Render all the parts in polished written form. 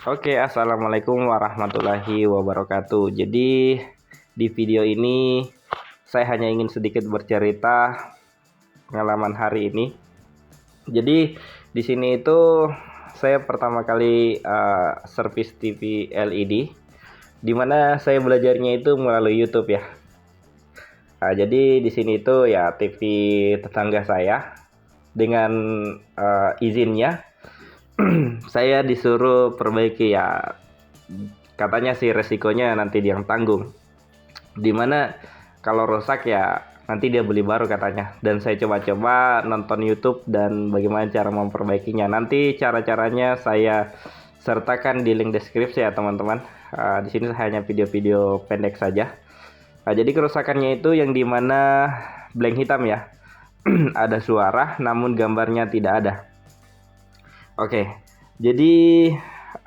Oke, assalamualaikum warahmatullahi wabarakatuh. Jadi di video ini saya hanya ingin sedikit bercerita pengalaman hari ini. Jadi di sini itu saya pertama kali servis TV LED, di mana saya belajarnya itu melalui YouTube ya. Jadi di sini itu ya TV tetangga saya dengan izinnya saya disuruh perbaiki ya, katanya sih resikonya nanti dia yang tanggung, dimana kalau rusak ya nanti dia beli baru katanya. Dan saya coba-coba nonton YouTube dan bagaimana cara memperbaikinya. Nanti cara-caranya saya sertakan di link deskripsi ya teman-teman. Di sini hanya video-video pendek saja. Jadi kerusakannya itu yang dimana blank hitam ya. Ada suara namun gambarnya tidak ada. Oke, jadi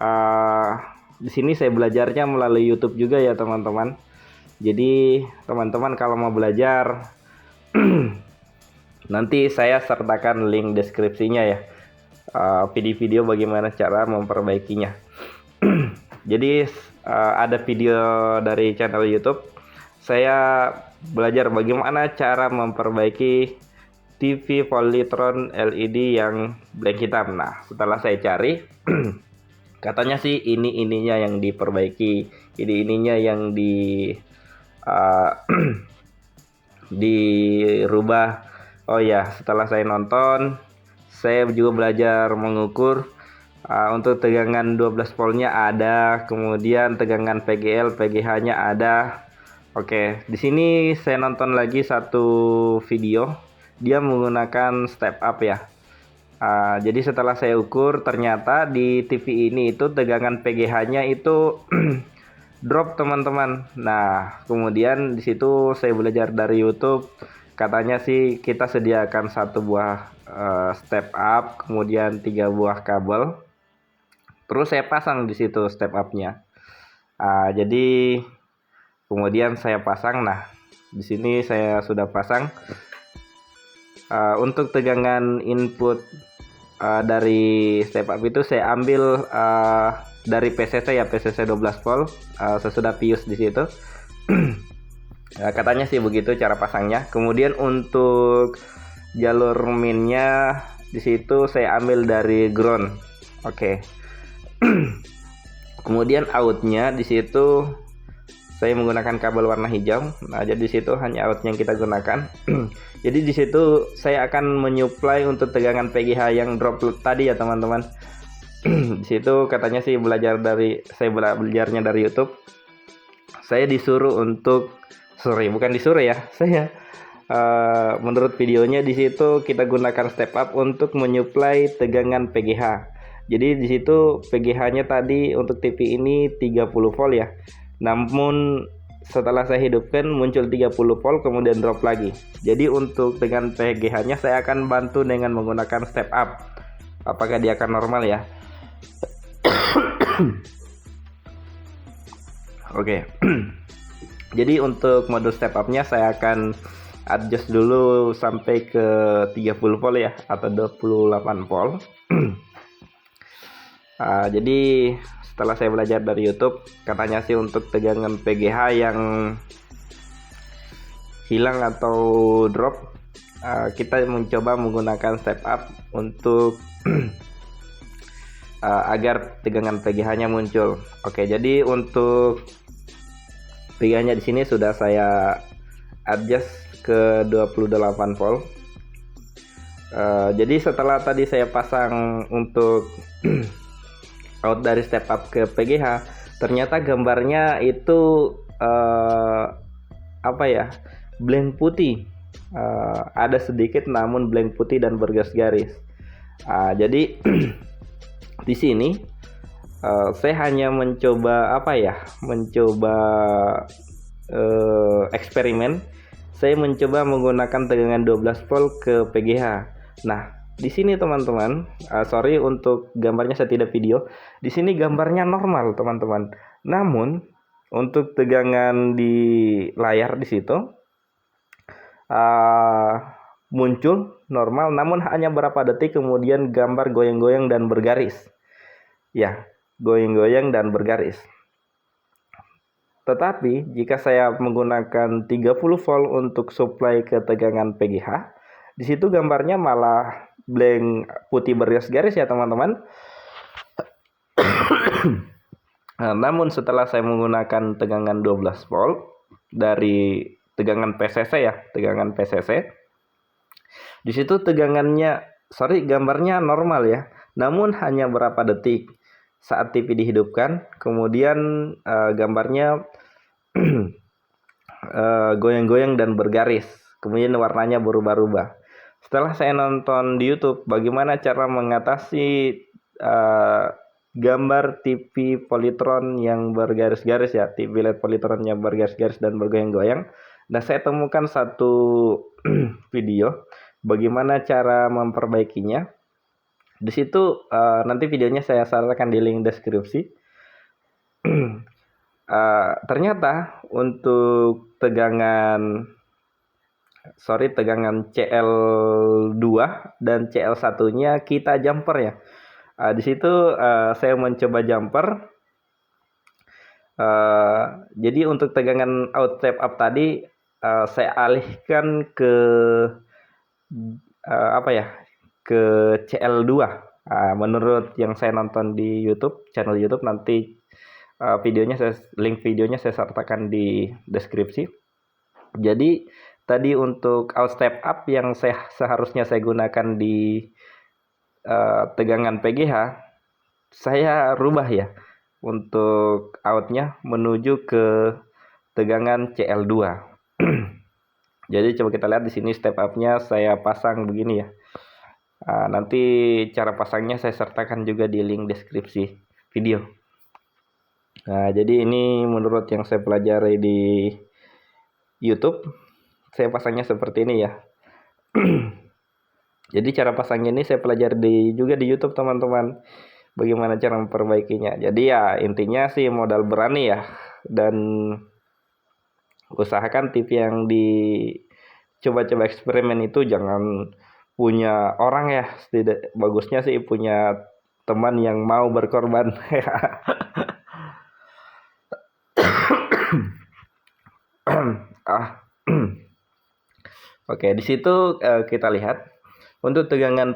uh, di sini saya belajarnya melalui YouTube juga ya teman-teman. Jadi teman-teman kalau mau belajar nanti saya sertakan link deskripsinya ya, video-video bagaimana cara memperbaikinya. Jadi ada video dari channel YouTube saya belajar bagaimana cara memperbaiki TV Polytron LED yang blank hitam. Nah, setelah saya cari, katanya sih ininya yang diperbaiki, ininya yang uh, dirubah. Oh ya, setelah saya nonton, saya juga belajar mengukur. Untuk tegangan 12 voltnya ada, kemudian tegangan PGL, PGH-nya ada. Oke, di sini saya nonton lagi satu video, dia menggunakan step up ya. Jadi setelah saya ukur, ternyata di TV ini itu tegangan PGH-nya itu drop teman-teman. Nah, kemudian di situ saya belajar dari YouTube. Katanya sih kita sediakan satu buah step up, kemudian 3 buah kabel. Terus saya pasang di situ step up-nya. Jadi kemudian saya pasang. Nah, di sini saya sudah pasang. Untuk tegangan input dari step up itu saya ambil dari PCC ya, PCC 12 volt. Sesudah pius di situ. Katanya sih begitu cara pasangnya. Kemudian untuk jalur minnya di situ saya ambil dari ground. Oke. Kemudian outnya di situ saya menggunakan kabel warna hijau. Nah, jadi di situ hanya outnya yang kita gunakan. Jadi di situ saya akan menyuplai untuk tegangan PGH yang drop tadi ya teman-teman. Di situ katanya sih saya belajarnya dari YouTube. Saya disuruh untuk bukan disuruh ya. Saya menurut videonya di situ kita gunakan step up untuk menyuplai tegangan PGH. Jadi di situ PGH-nya tadi untuk TV ini 30 volt ya. Namun setelah saya hidupkan muncul 30 volt kemudian drop lagi. Jadi untuk dengan PGH-nya saya akan bantu dengan menggunakan step up. Apakah dia akan normal ya? Oke. Jadi untuk mode step up-nya saya akan adjust dulu sampai ke 30 volt ya, atau 28 volt. Jadi setelah saya belajar dari YouTube, katanya sih untuk tegangan PGH yang hilang atau drop, kita mencoba menggunakan step up untuk agar tegangan PGH-nya muncul. Oke, jadi untuk PGH-nya di sini sudah saya adjust ke 28 volt. Jadi setelah tadi saya pasang untuk out dari step up ke PGH, ternyata gambarnya itu blank putih. Ada sedikit namun blank putih dan bergaris-garis. Jadi di sini saya hanya mencoba eksperimen. Saya mencoba menggunakan tegangan 12 volt ke PGH. Nah, di sini teman-teman, sorry untuk gambarnya saya tidak video. Di sini gambarnya normal teman-teman. Namun untuk tegangan di layar di situ muncul normal, namun hanya berapa detik kemudian gambar goyang-goyang dan bergaris. Ya, goyang-goyang dan bergaris. Tetapi jika saya menggunakan 30 volt untuk supply ke tegangan PGH, di situ gambarnya malah blank putih bergaris-garis ya teman-teman. Namun setelah saya menggunakan tegangan 12 volt dari tegangan PCC ya, tegangan PCC, di situ gambarnya normal ya, namun hanya berapa detik saat TV dihidupkan, kemudian gambarnya goyang-goyang dan bergaris, kemudian warnanya berubah-ubah. Setelah saya nonton di YouTube bagaimana cara mengatasi gambar TV Polytron yang bergaris-garis ya, TV LED Polytron yang bergaris-garis dan bergoyang-goyang, nah saya temukan satu video bagaimana cara memperbaikinya. Di situ nanti videonya saya sertakan di link deskripsi. Ternyata untuk tegangan CL2 dan CL1-nya kita jumper ya. Di situ saya mencoba jumper. Jadi untuk tegangan out step up tadi saya alihkan ke ke CL2. Menurut yang saya nonton di YouTube, channel YouTube, nanti link videonya saya sertakan di deskripsi. Jadi tadi untuk out step up yang seharusnya saya gunakan di tegangan PGH, saya rubah ya untuk outnya menuju ke tegangan CL2. Jadi coba kita lihat di sini step up-nya saya pasang begini ya. Nanti cara pasangnya saya sertakan juga di link deskripsi video. Nah, jadi ini menurut yang saya pelajari di YouTube, saya pasangnya seperti ini ya. Jadi cara pasangnya ini saya pelajari juga di YouTube teman-teman. Bagaimana cara memperbaikinya. Jadi ya intinya sih modal berani ya, dan usahakan TV yang dicoba-coba eksperimen itu jangan punya orang ya, bagusnya sih punya teman yang mau berkorban. Oke, di situ kita lihat untuk tegangan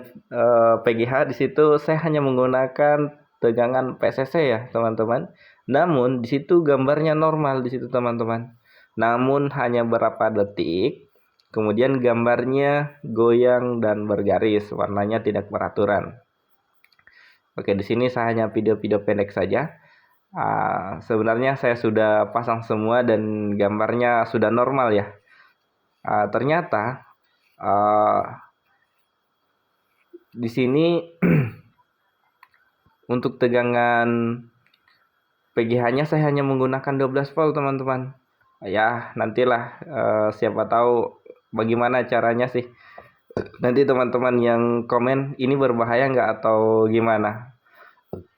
PGH di situ saya hanya menggunakan tegangan PCC ya teman-teman. Namun di situ gambarnya normal di situ teman-teman. Namun hanya berapa detik, kemudian gambarnya goyang dan bergaris, warnanya tidak beraturan. Oke, di sini saya hanya video-video pendek saja. Sebenarnya saya sudah pasang semua dan gambarnya sudah normal ya. Ternyata di sini untuk tegangan PGH-nya saya hanya menggunakan 12 volt teman-teman. Ya nantilah siapa tahu bagaimana caranya sih. Nanti teman-teman yang komen ini berbahaya nggak atau gimana.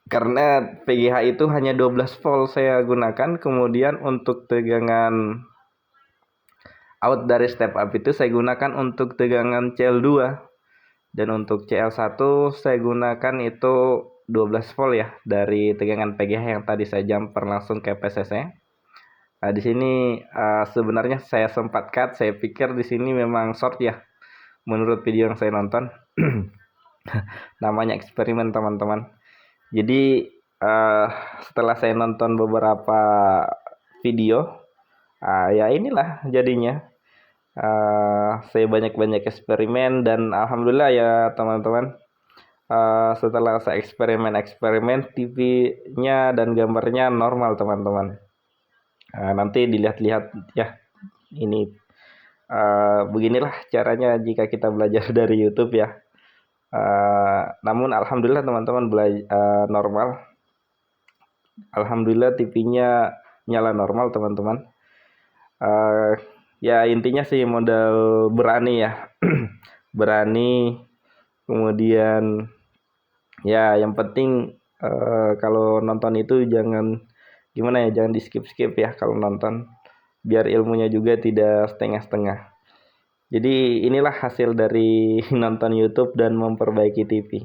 Karena PGH itu hanya 12 volt saya gunakan. Kemudian untuk tegangan out dari step up itu saya gunakan untuk tegangan CL2. Dan untuk CL1 saya gunakan itu 12 volt ya, dari tegangan PGH yang tadi saya jumper langsung ke PCC. Di sini sebenarnya saya sempat cut, saya pikir di sini memang short ya, menurut video yang saya nonton. Namanya eksperimen teman-teman. Jadi setelah saya nonton beberapa video, ya inilah jadinya. Saya banyak-banyak eksperimen dan alhamdulillah ya teman-teman. Setelah saya eksperimen TV-nya dan gambarnya normal teman-teman. Nanti dilihat-lihat ya, ini beginilah caranya jika kita belajar dari YouTube ya. Namun alhamdulillah teman-teman normal. Alhamdulillah TV-nya nyala normal teman-teman. Ya intinya sih modal berani ya. Berani, kemudian ya yang penting kalau nonton itu jangan jangan di skip ya kalau nonton, biar ilmunya juga tidak setengah-setengah. Jadi inilah hasil dari nonton YouTube dan memperbaiki TV.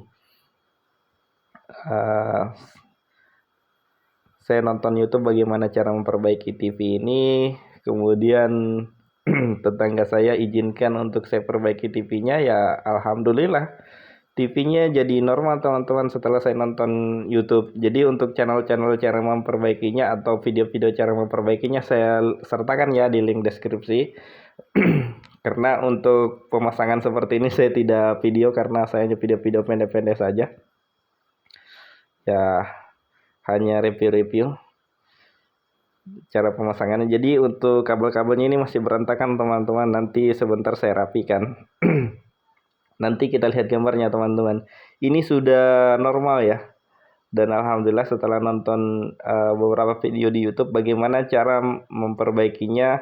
saya nonton YouTube bagaimana cara memperbaiki TV ini, kemudian tetangga saya izinkan untuk saya perbaiki TV-nya, ya alhamdulillah TV-nya jadi normal teman-teman setelah saya nonton YouTube. Jadi untuk channel-channel cara memperbaikinya atau video-video cara memperbaikinya saya sertakan ya di link deskripsi. Karena untuk pemasangan seperti ini saya tidak video karena saya hanya video-video pendek-pendek saja. Ya, hanya review-review cara pemasangannya. Jadi untuk kabel-kabelnya ini masih berantakan teman-teman. Nanti sebentar saya rapikan. Nanti kita lihat gambarnya teman-teman. Ini sudah normal ya. Dan alhamdulillah setelah nonton beberapa video di YouTube bagaimana cara memperbaikinya,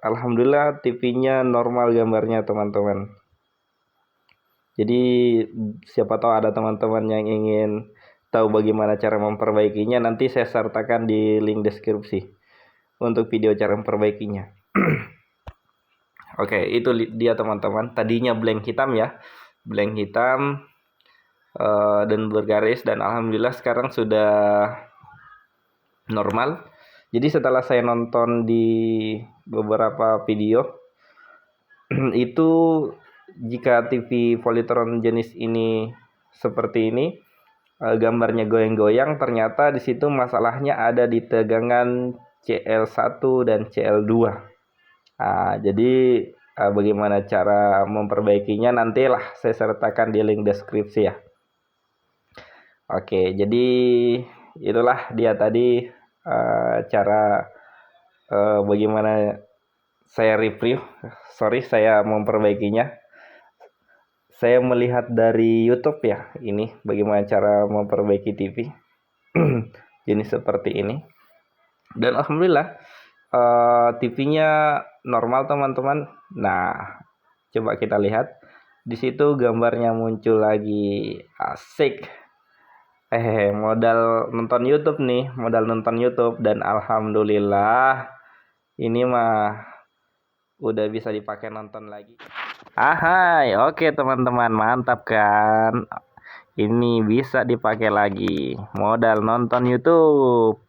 alhamdulillah TV-nya normal gambarnya teman-teman. Jadi siapa tahu ada teman-teman yang ingin tahu bagaimana cara memperbaikinya, nanti saya sertakan di link deskripsi untuk video cara memperbaikinya. Oke, itu dia teman-teman. Tadinya blank hitam ya, blank hitam dan bergaris, dan alhamdulillah sekarang sudah normal. Jadi setelah saya nonton di beberapa video itu jika TV Polytron jenis ini seperti ini, gambarnya goyang-goyang, ternyata di situ masalahnya ada di tegangan CL1 dan CL2. Nah, jadi bagaimana cara memperbaikinya nantilah saya sertakan di link deskripsi ya. Oke, jadi itulah dia tadi cara bagaimana saya review. Sorry, saya memperbaikinya. Saya melihat dari YouTube ya, ini bagaimana cara memperbaiki TV jenis seperti ini. Dan alhamdulillah TV-nya normal teman-teman. Nah, coba kita lihat. Di situ gambarnya muncul lagi. Asik. Modal nonton YouTube nih, modal nonton YouTube, dan alhamdulillah ini mah udah bisa dipakai nonton lagi. Ahai, oke teman-teman, mantap kan? Ini bisa dipakai lagi, modal nonton YouTube.